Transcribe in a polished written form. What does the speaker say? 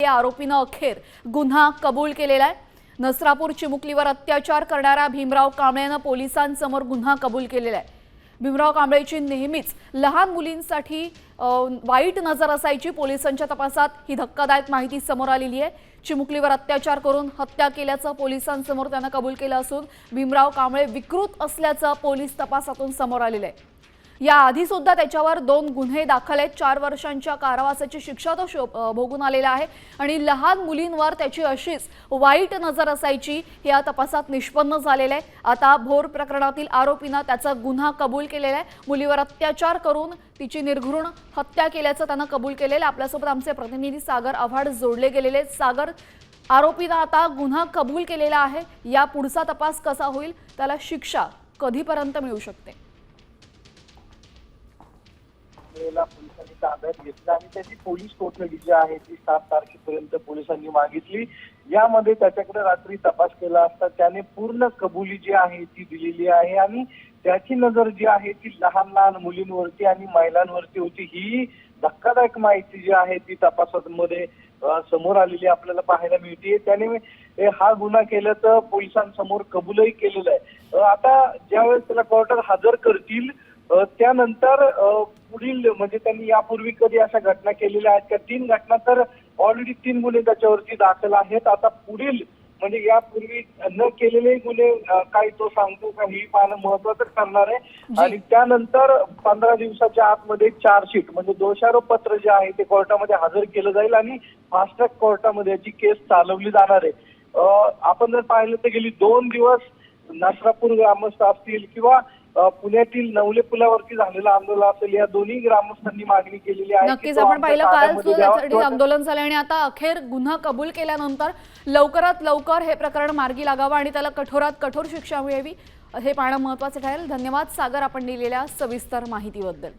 या आरोपीनं अखेर गुन्हा कबूल केलेला आहे। नसरापूर चिमुकलीवर अत्याचार करणाऱ्या भीमराव कांबळेनं पोलिसांसमोर गुन्हा कबूल केलेला आहे। भीमराव कांबळेची नेहमीच लहान मुलींसाठी वाईट नजर असायची। पोलिसांच्या तपासात ही धक्कादायक माहिती समोर आलेली आहे। चिमुकलीवर अत्याचार करून हत्या केल्याचं पोलिसांसमोर त्यानं कबूल केलं असून भीमराव कांबळे विकृत असल्याचं पोलीस तपासातून समोर आलेलं आहे। या आधी सुद्धा त्याच्यावर 2 गुन्हे दाखल आहेत। 4 वर्षांच्या कारावासाची शिक्षा तो भोगून आलेला आहे आणि लहान मुलींवर त्याची अशीच वाईट नजर असायची हे या तपासात निष्पन्न झालेलं आहे। आता भोर प्रकरणातील आरोपीनं त्याचा गुन्हा कबूल केलेला आहे। मुलीवर अत्याचार करून तिची निर्घृण हत्या केल्याचं त्यानं कबूल केलेलं आहे। आपल्यासोबत आमचे प्रतिनिधी सागर आव्हाड जोडले गेलेले आहेत। सागर, आरोपीनं आता गुन्हा कबूल केलेला आहे, या पुढचा तपास कसा होईल, त्याला शिक्षा कधीपर्यंत मिळू शकते? पोलिसांनी ताब्यात घेतला आणि त्याची पोलीस कोठडी जी आहे ती 7 तारखेपर्यंत पोलिसांनी मागितली। यामध्ये त्याच्याकडे रात्री तपास केला असता त्याने पूर्ण कबुली जी आहे ती दिलेली आहे आणि त्याची नजर जी आहे ती लहान लहान मुलींवरती आणि महिलांवरती होती। ही धक्कादायक माहिती जी आहे ती तपासामध्ये समोर आलेली आपल्याला पाहायला मिळते। त्याने हा गुन्हा केल्याचं पोलिसांसमोर कबूलही केलेलं आहे। आता ज्यावेळेस त्याला कोर्टात हजर करतील त्यानंतर पुढील म्हणजे त्यांनी यापूर्वी कधी अशा घटना केलेल्या आहेत का? 3 घटना तर ऑलरेडी 3 गुन्हे त्याच्यावरती दाखल आहेत। आता पुढील म्हणजे यापूर्वी न केलेले गुन्हे काही तो सांगतो का ही पाहणं महत्वाचं ठरणार आहे। आणि त्यानंतर 15 दिवसाच्या आतमध्ये चार्जशीट म्हणजे दोषारोपपत्र जे आहे ते कोर्टामध्ये हजर केलं जाईल आणि फास्ट ट्रॅक कोर्टामध्ये याची केस चालवली जाणार आहे। आपण जर पाहिलं तर गेली 2 दिवस नसरापूर ग्रामस्थ असतील किंवा पुण्यातील नवले पुलावरती झालेलं आंदोलन असेल, या दोन्ही ग्रामस्थांनी मागणी केलेली आहे। नक्कीच आपण पाहिलं काल सुद्धा आंदोलन झालं आणि आता अखेर गुन्हा कबूल केल्यानंतर लवकरात लवकर हे प्रकरण मार्गी लागावं आणि त्याला कठोरात कठोर शिक्षा मिळावी हे पाहणं महत्त्वाचं ठरेल। धन्यवाद सागर, आपण दिलेल्या सविस्तर माहितीबद्दल।